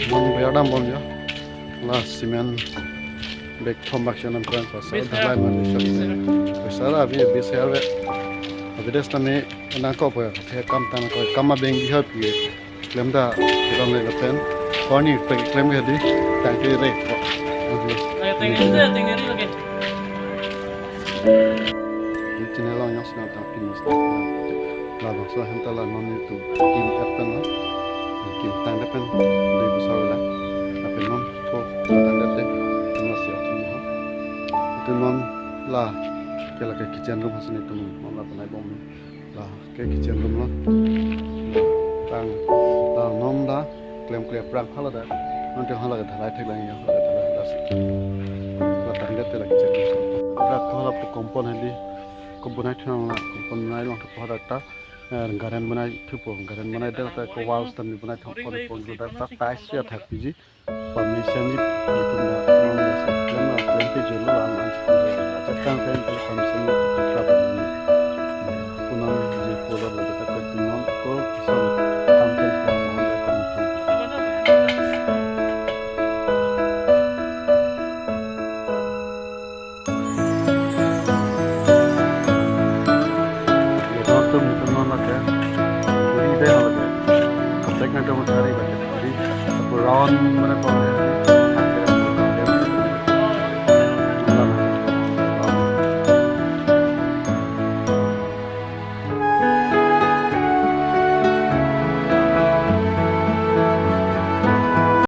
Mon bayadam bolnya. La cement bek thombak chanam kran pasal dalai mandi shakse. Besar abi besar ve. Abides tame nangko pa the kam tan ko kama bengi ha pi. Lemda kiram le lapen. Koni pe klem ge di tangki re. Tengeri lagi. Chine la nyos na ta pinis. La ba so henta la non tu kim appen la. Kim tan appen de besar la. Appen non to tan de mas ya tu ha. Itu non la ke la ke kitchen room hasne tu non la banai bom la ke kitchen room la. Tang la non da klem klem prang hala da. Non te hala ga dhalai thek lang ya hala dhalai das. La tan de la kitchen room. Ra hala pu kompon heli komponai thang komponai long thap hada ta garan banai thupo garan banai da ta ko walls tan banai thap ko pon da ta tais ya thap ji permission ji itu na non se klama klem ke jelo la man ta kan kan permission ni tra ba ni puno ji polo la ta ko non ko so kam kan ka mon da kan tuh non la ke ini deh hala ke kontak na to mutari ba ke round mana ko